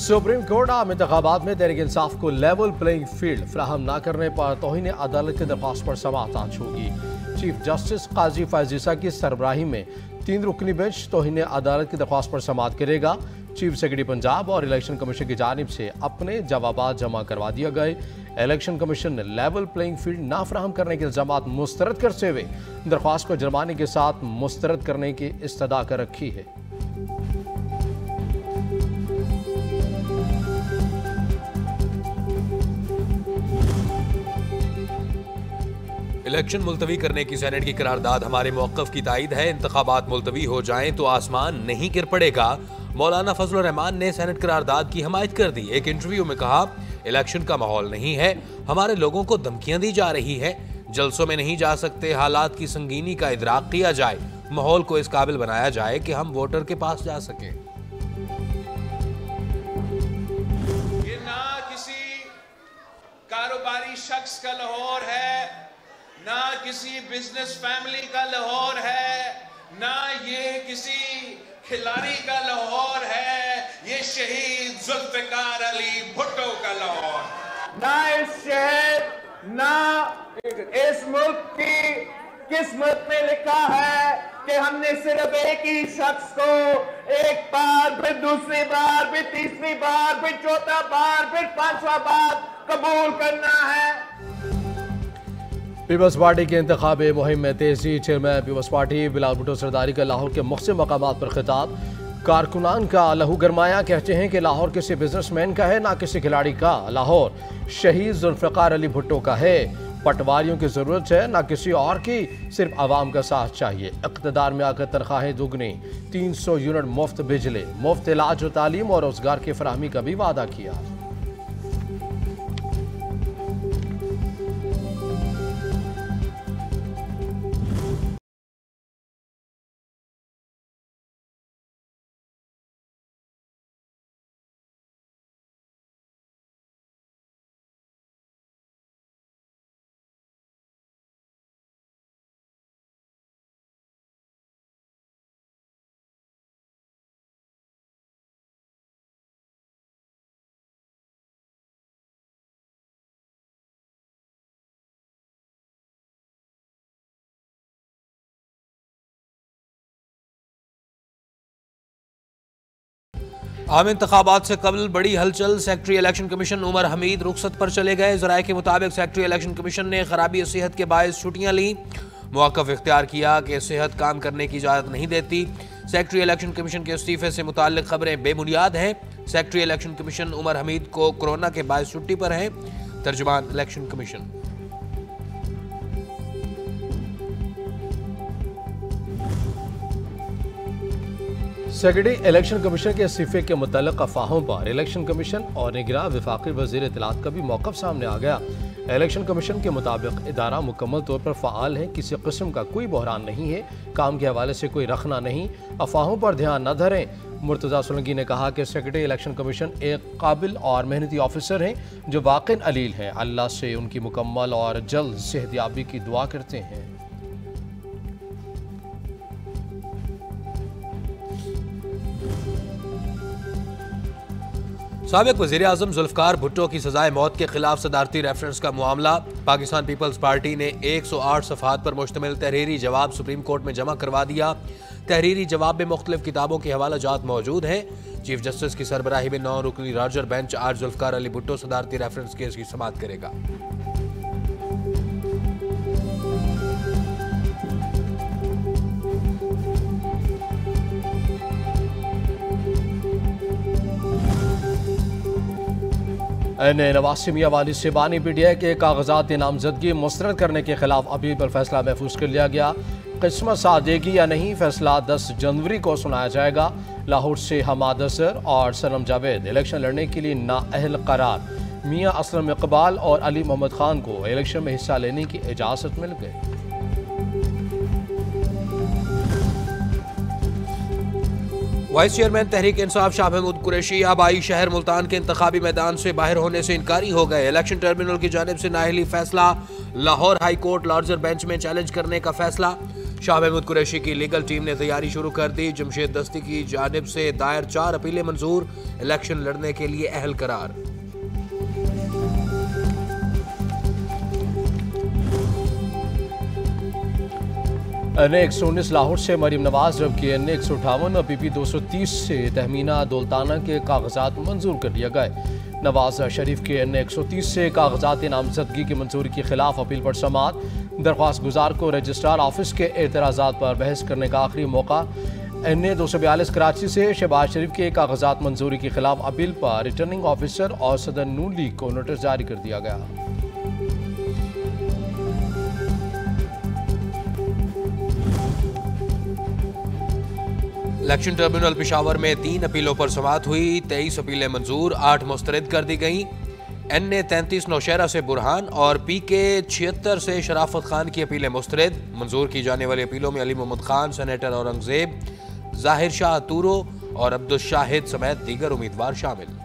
Supreme court आम इंतखाबात में तहरीक इंसाफ को लेवल प्लेइंग फील्ड फ्राहम न करने पर तौहीन अदालत की दरख्वास्त पर समाअत आज होगी। चीफ जस्टिस काजी फैज ईसा की सरबराही में 3 रुकनी बेंच तौहीन अदालत की दरख्वास्त पर समाअत करेगा। चीफ सेक्रेटरी पंजाब और इलेक्शन कमीशन की जानिब से अपने जवाबात जमा करवा दिए गए। इलेक्शन कमीशन ने लेवल प्लेइंग फील्ड ना फराहम करने के इल्जामात मुस्तरद करते हुए दरख्वास्त को जुर्माने के साथ मुस्तरद करने की इस्तदा कर रखी है। इलेक्शन मुलतवी करने की सेनेट की करारदाद हमारे मौक़िफ़ की तायद है। इंतखाबात मुलतवी हो जाएं तो आसमान नहीं गिर पड़ेगा। मौलाना फजलुर रहमान ने सेनेट करारदाद की हमायत कर दी। एक इंटरव्यू में कहा, इलेक्शन का माहौल नहीं है, हमारे लोगों को धमकियां दी जा रही है, जलसों में नहीं जा सकते, हालात की संगीनी का इदराक किया जाए, माहौल को इस काबिल बनाया जाए कि हम वोटर के पास जा सकें। ये ना किसी कारोबारी शख्स का लाहौर है, ना किसी बिजनेस फैमिली का लाहौर है, ना ये किसी खिलाड़ी का लाहौर है, ये शहीद जुल्फिकार अली भुट्टो का लाहौर। ना इस शहर ना इस मुल्क की किस्मत में लिखा है कि हमने सिर्फ एक ही शख्स को एक बार, फिर दूसरी बार, फिर तीसरी बार, फिर चौथा बार, फिर 5वां बार कबूल करना है। पीपल्स पार्टी के इंतखाबी मुहिम में तेजी। चेयरमैन पीपल्स पार्टी बिलावल भुट्टो सरदारी का लाहौर के मुख्तलिफ मकामात पर खिताब। कारकुनान का लहू गरमाया, कहते हैं कि लाहौर किसी बिजनेसमैन का है ना किसी खिलाड़ी का, लाहौर शहीद जुल्फिकार अली भुट्टो का है। पटवारियों की जरूरत है ना किसी और की, सिर्फ आवाम का साथ चाहिए। इक़्तिदार में आकर तनख्वाहें दुगनी, 300 यूनिट मुफ्त बिजली, मुफ्त इलाज और तालीम और रोजगार की फराहमी का भी वादा किया। आम इंतखाबात से कबल बड़ी हलचल। Secretary election commission Umar Hamid रुखसत पर चले गए। ज़राए के मुताबिक सेक्रेटरी इलेक्शन कमीशन ने खराबी सेहत के बायस छुट्टियां ली। मौक़िफ़ इख्तियार किया कि सेहत काम करने की इजाज़त नहीं देती। सेक्रेटरी इलेक्शन कमीशन के इस्तीफे से मुताल्लिक़ खबरें बेबुनियाद हैं। Secretary election commission Umar Hameed को कोरोना के बायस छुट्टी पर है। तर्जुमान election commission. Secretary election commission के इस्तीफे के मुतल्लिक़ अफवाहों पर इलेक्शन कमीशन और निगरान वफाकी वज़ीर इत्तलात का भी मौक़िफ़ सामने आ गया। इलेक्शन कमीशन के मुताबिक इदारा मुकम्मल तौर पर फ़आल है, किसी किस्म का कोई बहरान नहीं है, काम के हवाले से कोई रखना नहीं, अफवाहों पर ध्यान न धरें। मुर्तज़ा सोलंकी ने कहा कि सेक्रेटरी इलेक्शन कमीशन एक काबिल और मेहनती ऑफिसर हैं जो वाक़ई अलील हैं। अल्लाह से उनकी मुकम्मल और जल्द सेहतयाबी की दुआ करते हैं। साबिक़ वज़ीर आज़म जुल्फ़िकार भुट्टो की सजाए मौत के खिलाफ सदारती रेफरेंस का मामला। पाकिस्तान पीपल्स पार्टी ने 108 सफ़हात पर मुश्तमिल तहरीरी जवाब सुप्रीम कोर्ट में जमा करवा दिया। तहरीरी जवाब में मुख्तलिफ किताबों के हवाला जात मौजूद हैं। चीफ जस्टिस की सरबराही में 9 रुकनी लार्जर बेंच आज जुल्फ़िकार अली भुट्टो सदारती रेफरेंस केस की समाअत करेगा। नवाज मियां वाली से बानी पीटीआई के कागजात नामजदगी मुस्तरद करने के खिलाफ अपील पर फैसला महफूज कर लिया गया। किस्मत साथ देगी या नहीं, फैसला 10 जनवरी को सुनाया जाएगा। लाहौर से हमाद असर और सनम जावेद इलेक्शन लड़ने के लिए नाअहल करार। मियां असलम इकबाल और अली मोहम्मद खान को इलेक्शन में हिस्सा लेने की इजाज़त मिल गई। वाइस चेयरमैन तहरीक इंसाफ शाह महमूद कुरैशी आबाई शहर मुल्तान के इंतखाबी मैदान से बाहर होने से इनकारी हो गए। इलेक्शन ट्रिब्यूनल की जानिब से नाअहली फैसला, Lahore high court larger bench में चैलेंज करने का फैसला। शाह महमूद कुरैशी की लीगल टीम ने तैयारी शुरू कर दी। जमशेद दस्ती की जानिब से दायर 4 अपीलें मंजूर, इलेक्शन लड़ने के लिए अहल करार। NA-119 लाहौर से मरीम नवाज, जबकि NA-158 और PP 230 से तहमीना दौलताना के कागजात मंजूर कर दिया गए। नवाज शरीफ के NA-130 से कागजात नामजदगी की मंजूरी के खिलाफ अपील पर समाअत। दरख्वास्त गुजार को रजिस्ट्रार ऑफिस के एतराज़ात पर बहस करने का आखिरी मौका। NA-242 कराची से शहबाज शरीफ के कागजात मंजूरी के खिलाफ अपील पर रिटर्निंग ऑफिसर और सदर नून लीग को नोटिस जारी कर दिया गया। इलेक्शन ट्रिब्यूनल पेशावर में 3 अपीलों पर समाअत हुई। 23 अपीलें मंजूर, 8 मुस्तरद कर दी गईं। NA-33 नौशहरा से बुरहान और PK 76 से शराफत खान की अपीलें मुस्तरद। मंजूर की जाने वाली अपीलों में अली मोहम्मद खान, सेनेटर औरंगजेब, जाहिर शाह तूरो और अब्दुल शाहिद समेत दीगर उम्मीदवार शामिल।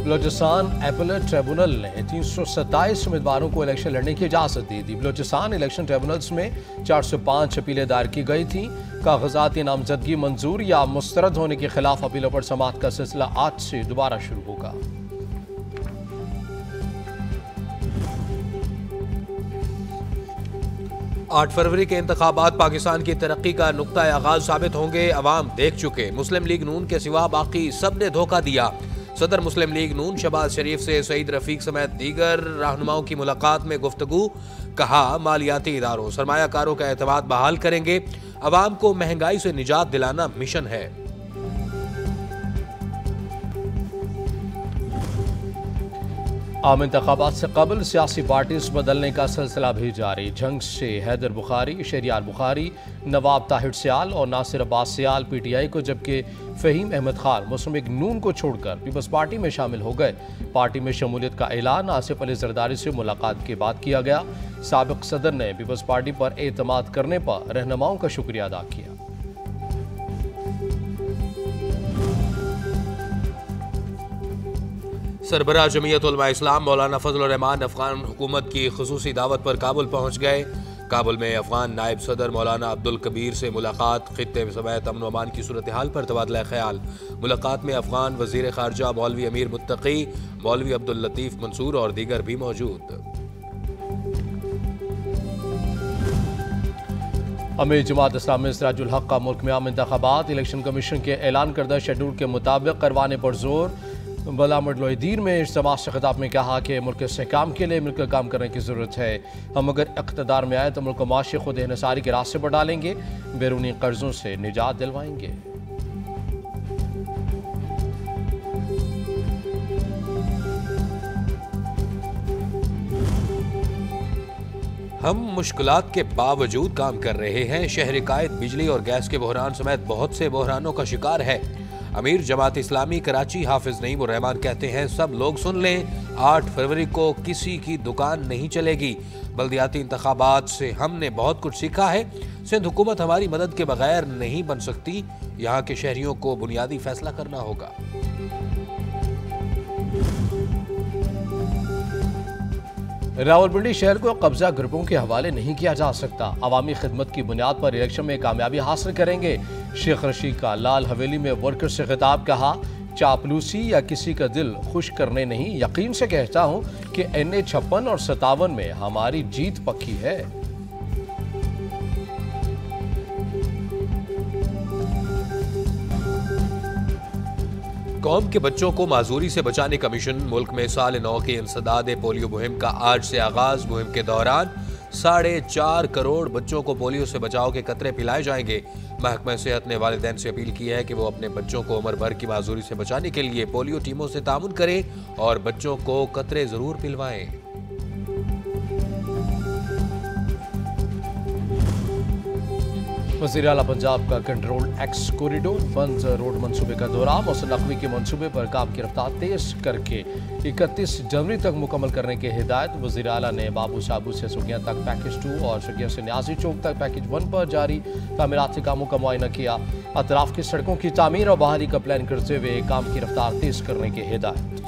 बलोचिस्तान एपलेट ट्रिब्यूनल ने 327 उम्मीदवारों को इलेक्शन लड़ने की इजाज़त दे दी। बलोचिस्तान इलेक्शन ट्रिब्यूनल्स में 405 अपीलें दायर की गई थी। कागजात नामजदगी मंजूर या मुस्तरद होने के खिलाफ अपीलों पर समाअत का सिलसिला आज से दोबारा शुरू होगा। 8 फरवरी के इंतखाबात पाकिस्तान की तरक्की का नुक्ता आगाज साबित होंगे, अवाम देख चुके। मुस्लिम लीग नून के सिवा बाकी सब ने धोखा दिया। सदर मुस्लिम लीग नून शहबाज शरीफ से सईद रफीक समेत दीगर रहनुमाओं की मुलाकात में गुफ्तगू। कहा, मालियाती इदारों सरमायाकारों का एतमाद बहाल करेंगे। अवाम को महंगाई से निजात दिलाना मिशन है। आम इंतखाबात से कबल सियासी पार्टीज बदलने का सिलसिला भी जारी। जंग से हैदर बुखारी, शहरियार बुखारी, नवाब ताहिर सियाल और नासिर अब्बास सियाल PTI को, जबकि फ़हीम अहमद खान मुस्लिम लीग नून को छोड़कर पीपल्स पार्टी में शामिल हो गए। पार्टी में शमूलियत का ऐलान आसिफ अली जरदारी से मुलाकात के बाद किया गया। साबिक सदर ने पीपल्स पार्टी पर एतमाद करने पर रहनुमाओं का शुक्रिया अदा किया। सरबराह जमीयत उलमा इस्लाम मौलाना फजल रहमान अफगान हुकूमत की खुसूसी दावत पर काबुल पहुँच गए। काबुल में अफगान नायब सदर मौलाना अब्दुल कबीर से मुलाकात, खित्ते समेत अमन अमान की सूरत हाल पर तबादला ख्याल। मुलाकात में अफगान वजीर खारजा मौलवी अमीर मुत्तकी, मौलवी अब्दुल लतीफ मंसूर और दीगर भी मौजूद। अमीर जमात इस्लामी सिराजुल हक का मुल्क में आम इंतखाबात इलेक्शन कमीशन के ऐलान करदा शेड्यूल के मुताबिक करवाने पर जोर। बलामट लोहीदीर में इज्तिमा से खिताब में कहा कि मुल्क के इस्तेहकाम के लिए मिलकर काम करने की ज़रूरत है। हम अगर इक़्तिदार में आए तो मुल्क को माशी खुद इन्हिसारी के रास्ते पर डालेंगे, बैरूनी कर्जों से निजात दिलवाएंगे। हम मुश्किलात के बावजूद काम कर रहे हैं। शहरी कायद बिजली और गैस के बहरान समेत बहुत से बहरानों का शिकार है। अमीर जमात इस्लामी कराची हाफिज नईम उर रहमान कहते हैं, सब लोग सुन लें, 8 फरवरी को किसी की दुकान नहीं चलेगी। बल्दियाती इंतखाबात से हमने बहुत कुछ सीखा है। सिंध हुकूमत हमारी मदद के बगैर नहीं बन सकती। यहाँ के शहरियों को बुनियादी फैसला करना होगा। रावलपिंडी शहर को कब्जा ग्रुपों के हवाले नहीं किया जा सकता। अवामी खिदमत की बुनियाद पर इलेक्शन में कामयाबी हासिल करेंगे। शेख रशीद का लाल हवेली में वर्कर से खिताब, कहा, चापलूसी या किसी का दिल खुश करने नहीं, यकीन से कहता हूं कि NA-56 और 57 में हमारी जीत पक्की है। कौम के बच्चों को माजूरी से बचाने का मिशन। मुल्क में साल 9 की इंसदाद पोलियो मुहिम का आज से आगाज। मुहिम के दौरान 4.5 करोड़ बच्चों को पोलियो से बचाव के कतरे पिलाए जाएंगे। महकमा सेहत ने वालिदैन से अपील की है कि वो अपने बच्चों को उम्र भर की माजूरी से बचाने के लिए पोलियो टीमों से तामुन करें और बच्चों को कतरे जरूर पिलवाएं। वज़ीर आला पंजाब का कंट्रोल एक्स कॉरिडोर बंद रोड मंसूबे का दौरा। मौसम नकवी के मंसूबे पर काम की रफ्तार तेज करके 31 जनवरी तक मुकम्मल करने की हिदायत। वज़ीर आला ने बाबू साबू से सुगिया तक पैकेज 2 और सुगिया से न्याजी चौक तक पैकेज 1 पर जारी तामीराती कामों का मुआयना किया। अतराफ की सड़कों की तामीर और बहाली का प्लान करते हुए काम की रफ्तार तेज करने की हिदायत।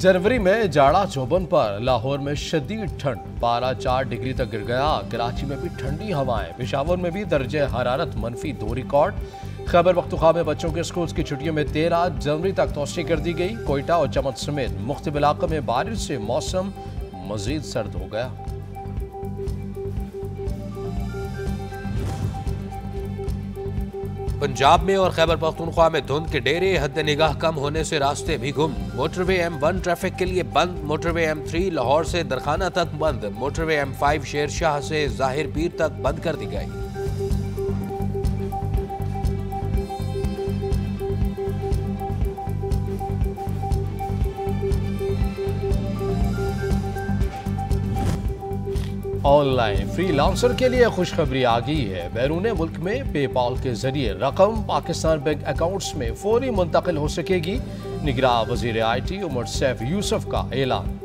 जनवरी में जाड़ा चौबन पर लाहौर में शदीद ठंड, पारा 4 डिग्री तक गिर गया। कराची में भी ठंडी हवाएं, पेशावर में भी दर्जे हरारत -2 रिकॉर्ड। खैबर पख्तूनख्वा में बच्चों के स्कूल की छुट्टियों में 13 जनवरी तक तोसी कर दी गई। कोयटा और चमन समेत मुख्तलिफ इलाकों में बारिश से मौसम मजीद सर्द हो गया। पंजाब में और खैबर पख्तूनख्वा में धुंध के डेरे, हद निगाह कम होने से रास्ते भी गुम। मोटरवे M1 ट्रैफिक के लिए बंद। मोटरवे M3 लाहौर से दरखाना तक बंद। मोटरवे M5 शेर शाह से जाहिर पीर तक बंद कर दी गई। ऑनलाइन फ्रीलांसर के लिए खुशखबरी आ गई है। बैरून मुल्क में पेपाल के जरिए रकम पाकिस्तान बैंक अकाउंट्स में फौरी मुंतकिल हो सकेगी। निगरां वजीर IT उमर सैफ यूसुफ का ऐलान।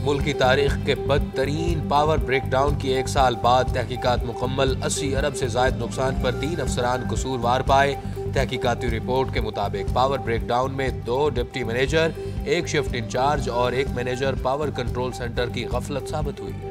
मुल्क की तारीख के बदतरीन पावर ब्रेकडाउन की 1 साल बाद तहकीकात मुकम्मल। 80 अरब से जायद नुकसान पर 3 अफसरान कसूरवार पाए। तहकीकाती रिपोर्ट के मुताबिक पावर ब्रेकडाउन में 2 डिप्टी मैनेजर, 1 शिफ्ट इंचार्ज और 1 मैनेजर पावर कंट्रोल सेंटर की गफलत साबित हुई।